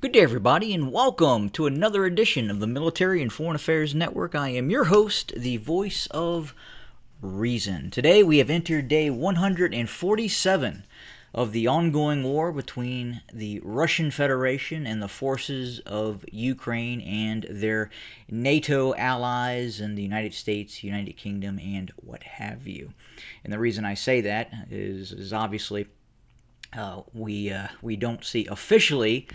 Good day, everybody, and welcome to another edition of the Military and Foreign Affairs Network. I am your host, the voice of reason. Today we have entered day 147 of the ongoing war between the Russian Federation and the forces of Ukraine and their NATO allies and the United States, United Kingdom, and what have you. And the reason I say that is obviously we don't see officially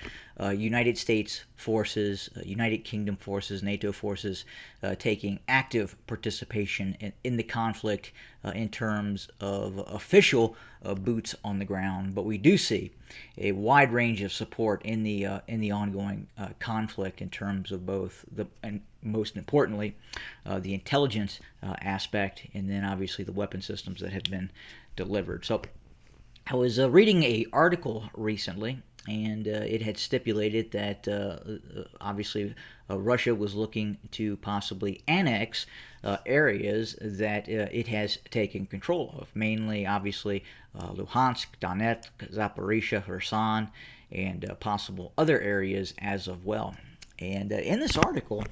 United States forces, United Kingdom forces, NATO forces taking active participation in the conflict in terms of official boots on the ground. But we do see a wide range of support in the ongoing conflict in terms of both and most importantly the intelligence aspect, and then obviously the weapon systems that have been delivered. So I was reading an article recently, and it had stipulated that obviously Russia was looking to possibly annex areas that it has taken control of, mainly obviously Luhansk, Donetsk, Zaporizhia, Kherson, and possible other areas as of well. And in this article,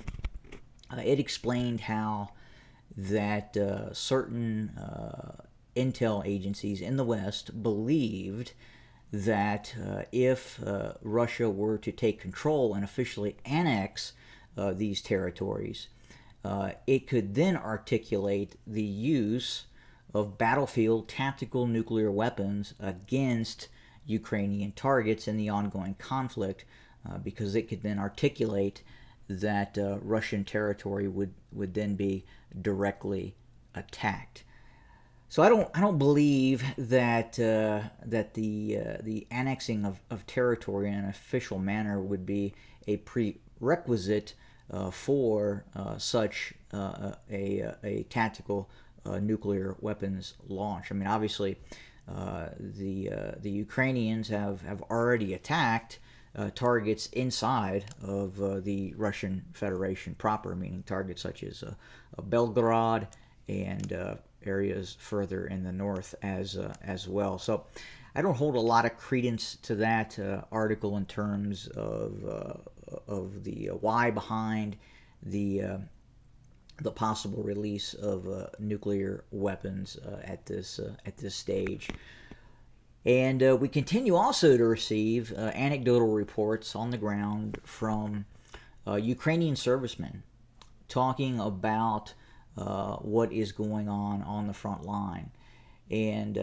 it explained how that certain intel agencies in the West believed that if Russia were to take control and officially annex these territories, it could then articulate the use of battlefield tactical nuclear weapons against Ukrainian targets in the ongoing conflict, because it could then articulate that Russian territory would then be directly attacked. So I don't believe that the annexing of territory in an official manner would be a prerequisite for such a tactical nuclear weapons launch. I mean, obviously, the Ukrainians have already attacked targets inside of the Russian Federation proper, meaning targets such as Belgorod and areas further in the north as well. So I don't hold a lot of credence to that article in terms of the why behind the possible release of nuclear weapons at this stage. And we continue also to receive anecdotal reports on the ground from Ukrainian servicemen talking about what is going on the front line. And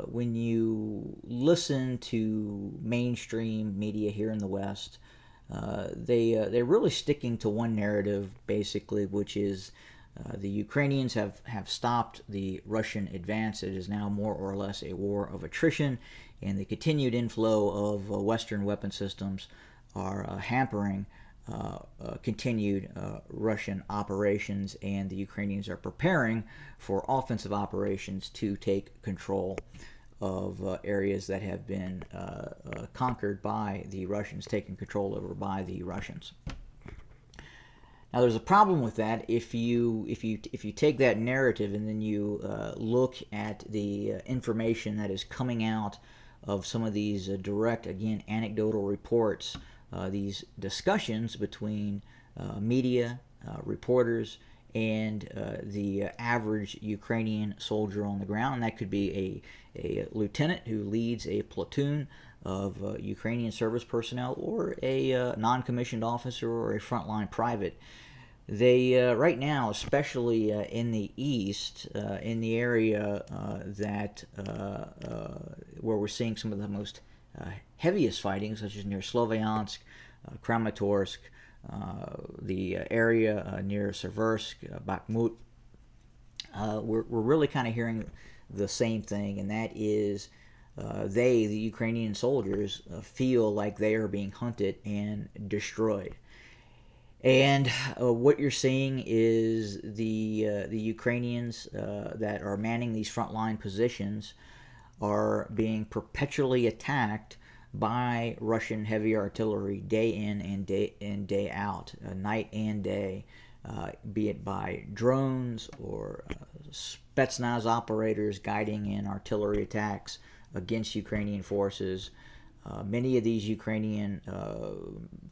when you listen to mainstream media here in the West, they're really sticking to one narrative, basically, which is the Ukrainians have stopped the Russian advance. It is now more or less a war of attrition, and the continued inflow of Western weapon systems are hampering continued Russian operations, and the Ukrainians are preparing for offensive operations to take control of areas that have been conquered by the Russians, taken control over by the Russians. Now, there's a problem with that if you take that narrative and then you look at the information that is coming out of some of these direct, again, anecdotal reports, these discussions between media, reporters, and the average Ukrainian soldier on the ground. And that could be a lieutenant who leads a platoon of Ukrainian service personnel, or a non-commissioned officer, or a frontline private. They, right now, especially in the east, in the area that where we're seeing some of the most heaviest fighting, such as near Sloviansk, Kramatorsk, the area near Seversk, Bakhmut, we're really kind of hearing the same thing, and that is the Ukrainian soldiers, feel like they are being hunted and destroyed. And what you're seeing is the Ukrainians that are manning these frontline positions are being perpetually attacked by Russian heavy artillery day in and day out, night and day, be it by drones or Spetsnaz operators guiding in artillery attacks against Ukrainian forces. Many of these Ukrainian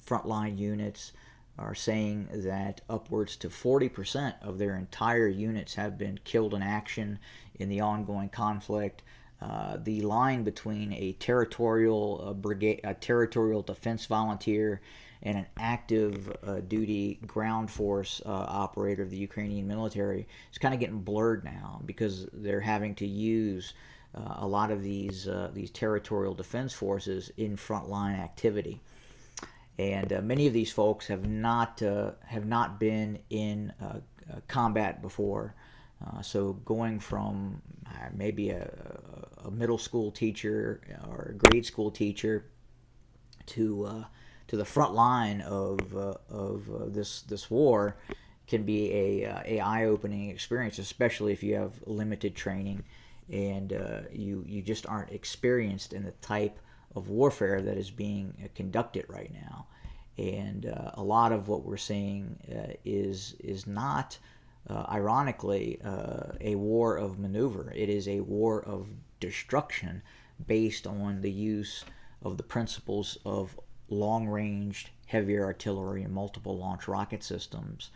frontline units are saying that upwards to 40% of their entire units have been killed in action in the ongoing conflict. The line between a territorial brigade, a territorial defense volunteer, and an active duty ground force operator of the Ukrainian military is kind of getting blurred now, because they're having to use a lot of these territorial defense forces in frontline activity. And many of these folks have not been in combat before. So going from maybe a middle school teacher or a grade school teacher to the front line of this war can be a eye-opening experience, especially if you have limited training and you just aren't experienced in the type of warfare that is being conducted right now. And a lot of what we're seeing is not, ironically, a war of maneuver. It is a war of destruction based on the use of the principles of long-range heavier artillery and multiple launch rocket systems.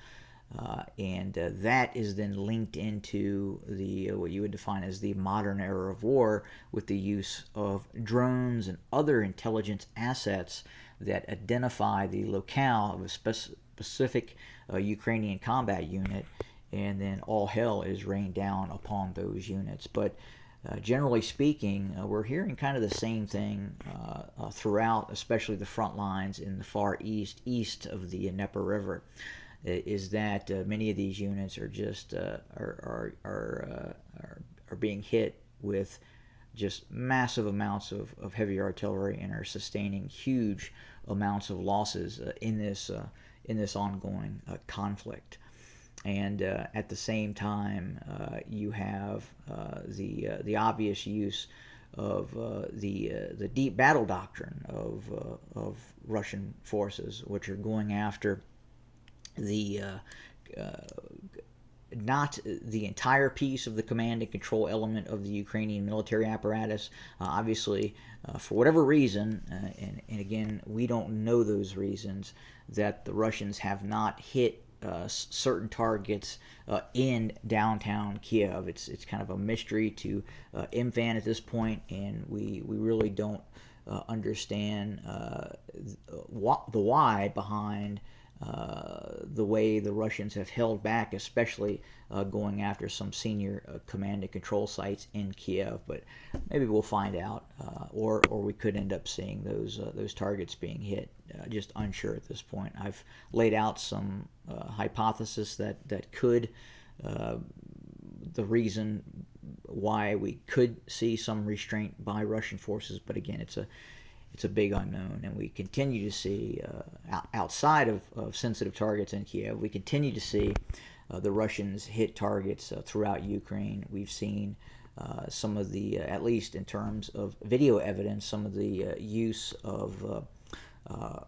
And that is then linked into the what you would define as the modern era of war, with the use of drones and other intelligence assets that identify the locale of a specific Ukrainian combat unit, and then all hell is rained down upon those units. But generally speaking, we're hearing kind of the same thing throughout, especially the front lines in the far east of the Dnieper River. Is that many of these units are just are being hit with just massive amounts of heavy artillery, and are sustaining huge amounts of losses in this ongoing conflict. And at the same time, you have the obvious use of the deep battle doctrine of Russian forces, which are going after the not the entire piece of the command and control element of the Ukrainian military apparatus. Obviously, for whatever reason, and again, we don't know those reasons, that the Russians have not hit certain targets in downtown Kiev. It's kind of a mystery to MFAN at this point, and we really don't understand the why behind the way the Russians have held back, especially going after some senior command and control sites in Kiev. But maybe we'll find out, or we could end up seeing those targets being hit. Just unsure at this point. I've laid out some hypothesis that could the reason why we could see some restraint by Russian forces, but again, it's a big unknown, and we continue to see, outside of sensitive targets in Kiev, we continue to see the Russians hit targets throughout Ukraine. We've seen some of the, at least in terms of video evidence, some of the use of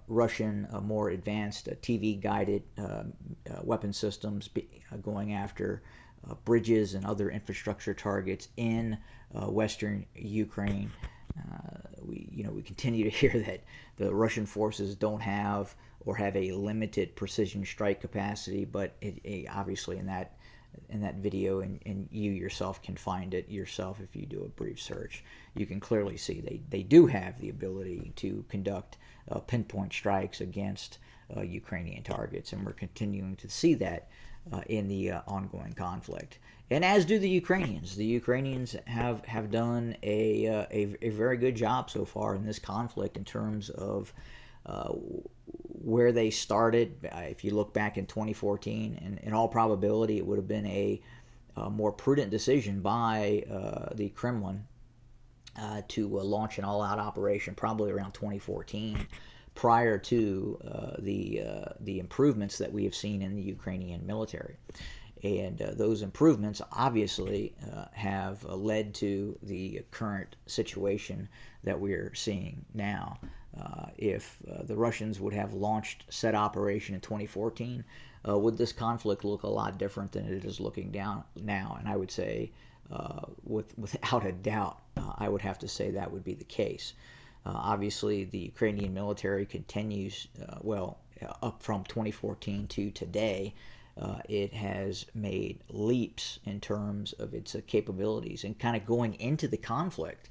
Russian more advanced TV-guided weapon systems going after bridges and other infrastructure targets in western Ukraine. We continue to hear that the Russian forces don't have, or have a limited precision strike capacity, but obviously in that video, and you yourself can find it yourself if you do a brief search, you can clearly see they do have the ability to conduct pinpoint strikes against Ukrainian targets, and we're continuing to see that in the ongoing conflict. And as do the Ukrainians. The Ukrainians have done a very good job so far in this conflict in terms of where they started. If you look back in 2014, and in all probability it would have been a more prudent decision by the Kremlin to launch an all-out operation probably around 2014, prior to the improvements that we have seen in the Ukrainian military. And those improvements obviously have led to the current situation that we're seeing now. If the Russians would have launched said operation in 2014, would this conflict look a lot different than it is looking down now? And I would say, without a doubt, I would have to say that would be the case. Obviously, the Ukrainian military continues, up from 2014 to today. It has made leaps in terms of its capabilities and kind of going into the conflict.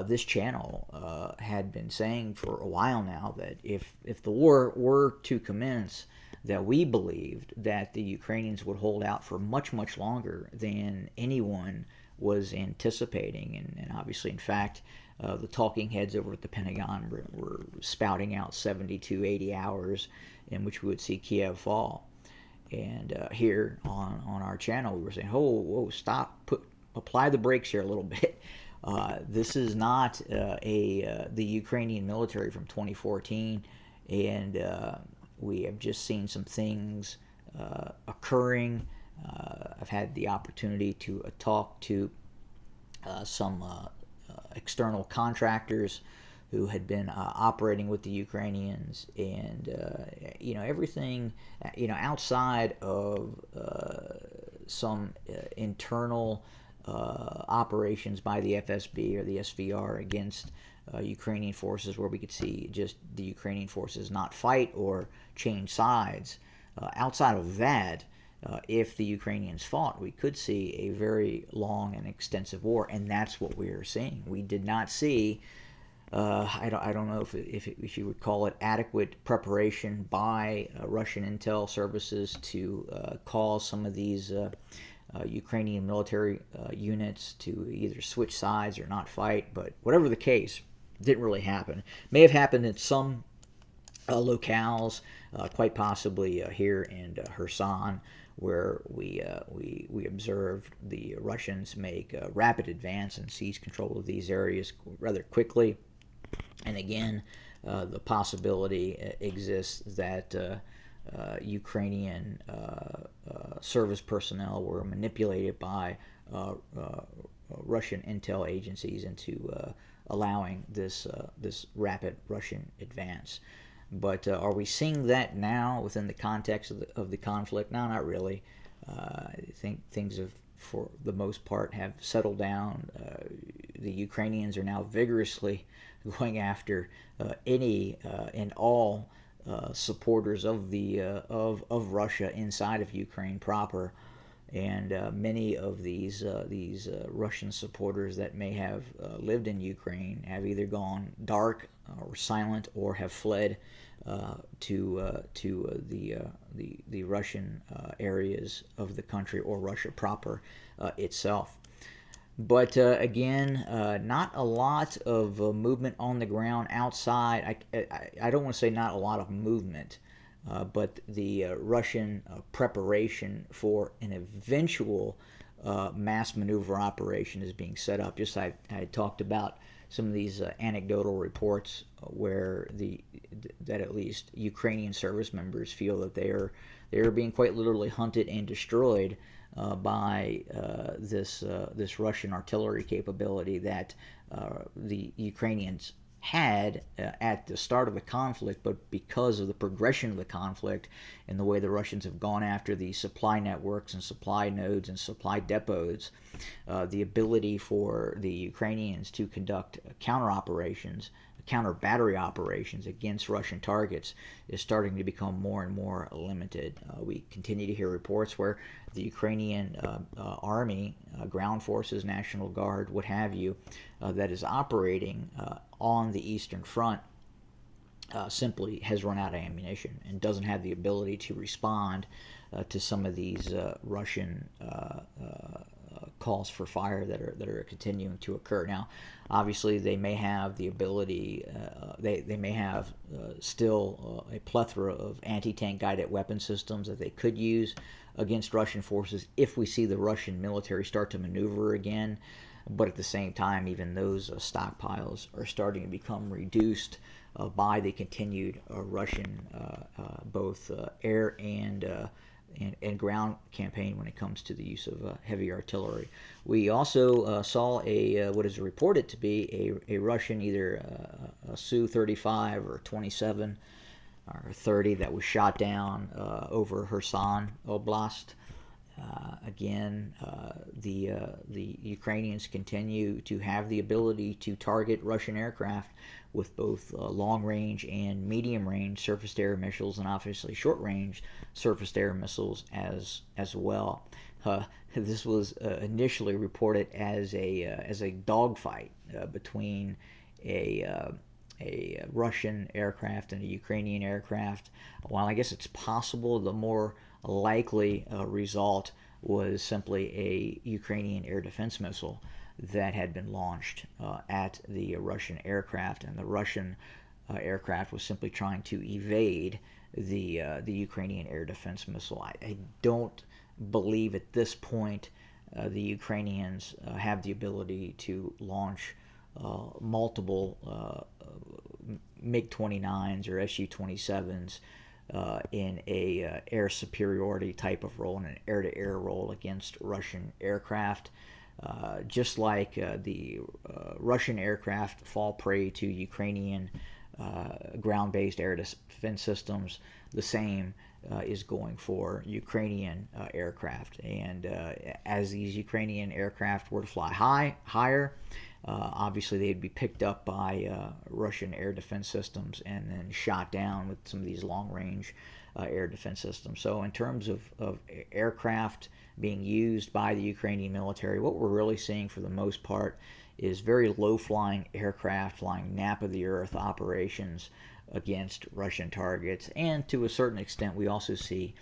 This channel had been saying for a while now that if the war were to commence, that we believed that the Ukrainians would hold out for much, much longer than anyone was anticipating. And obviously, in fact, the talking heads over at the Pentagon were spouting out 70 to 80 hours in which we would see Kiev fall. And here on our channel, we were saying, whoa, stop, apply the brakes here a little bit. This is not the Ukrainian military from 2014, and we have just seen some things occurring. I've had the opportunity to talk to some external contractors who had been operating with the Ukrainians, and everything outside of some internal operations by the FSB or the SVR against Ukrainian forces, where we could see just the Ukrainian forces not fight or change sides. Outside of that, if the Ukrainians fought, we could see a very long and extensive war, and that's what we are seeing. We did not see, I don't know if you would call it adequate preparation by Russian intel services to cause some of these Ukrainian military units to either switch sides or not fight. But whatever the case, didn't really happen. May have happened in some locales, quite possibly here in Kherson, where we observed the Russians make a rapid advance and seize control of these areas rather quickly. And again, the possibility exists that Ukrainian service personnel were manipulated by Russian intel agencies into allowing this rapid Russian advance. But are we seeing that now within the context of the conflict? No, not really. I think things have, for the most part, have settled down. The Ukrainians are now vigorously going after any and all supporters of the of Russia inside of Ukraine proper, and many of these Russian supporters that may have lived in Ukraine have either gone dark or silent or have fled to the Russian areas of the country or Russia proper itself. But again, not a lot of movement on the ground outside. I don't want to say not a lot of movement, but the Russian preparation for an eventual mass maneuver operation is being set up. Just I had talked about some of these anecdotal reports where that at least Ukrainian service members feel that they are being quite literally hunted and destroyed by this Russian artillery capability that the Ukrainians had at the start of the conflict, but because of the progression of the conflict and the way the Russians have gone after the supply networks and supply nodes and supply depots, the ability for the Ukrainians to conduct counter operations, counter battery operations against Russian targets is starting to become more and more limited. We continue to hear reports where the Ukrainian army, ground forces, National Guard, what have you, that is operating on the Eastern Front simply has run out of ammunition and doesn't have the ability to respond to some of these Russian calls for fire that are continuing to occur. Now, obviously, they may have the ability, they may have still a plethora of anti-tank guided weapon systems that they could use against Russian forces if we see the Russian military start to maneuver again. But at the same time, even those stockpiles are starting to become reduced by the continued Russian both air and ground campaign when it comes to the use of heavy artillery. We also saw what is reported to be a Russian, either a Su-35 or 27 or 30, that was shot down over Kherson Oblast. Again, the Ukrainians continue to have the ability to target Russian aircraft with both long-range and medium-range surface-to-air missiles, and obviously short-range surface-to-air missiles as well. This was initially reported as a dogfight between a Russian aircraft and a Ukrainian aircraft. While I guess it's possible, the more likely result was simply a Ukrainian air defense missile that had been launched at the Russian aircraft, and the Russian aircraft was simply trying to evade the Ukrainian air defense missile. I don't believe at this point the Ukrainians have the ability to launch multiple MiG-29s or Su-27s in a air superiority type of role, in an air-to-air role against Russian aircraft. Just like the Russian aircraft fall prey to Ukrainian ground-based air defense systems, the same is going for Ukrainian aircraft. And as these Ukrainian aircraft were to fly higher, obviously they'd be picked up by Russian air defense systems and then shot down with some of these long-range air defense systems. So in terms of aircraft being used by the Ukrainian military, what we're really seeing for the most part is very low-flying aircraft flying nap-of-the-earth operations against Russian targets, and to a certain extent we also see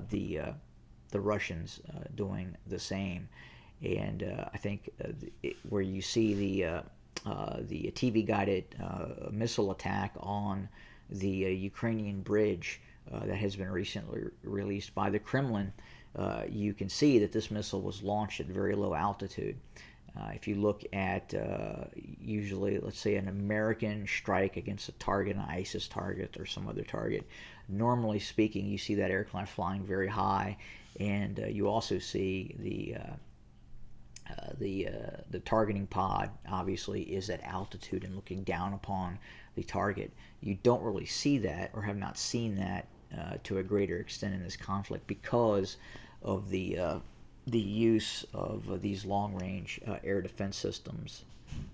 the Russians doing the same. And I think where you see the TV-guided missile attack on the Ukrainian bridge that has been recently released by the Kremlin, you can see that this missile was launched at very low altitude. If you look at usually, let's say, an American strike against a target, an ISIS target or some other target, normally speaking, you see that aircraft flying very high, and you also see the targeting pod obviously is at altitude and looking down upon the target. You don't really see that, or have not seen that to a greater extent in this conflict, because of the use of these long-range air defense systems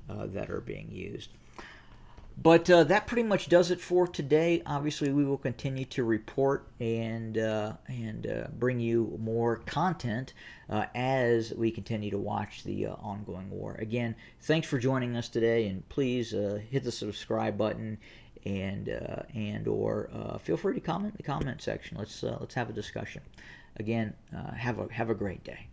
that are being used. But that pretty much does it for today. Obviously, we will continue to report and bring you more content as we continue to watch the ongoing war. Again, thanks for joining us today, and please hit the subscribe button and/or feel free to comment in the comment section. Let's have a discussion. Again, have a great day.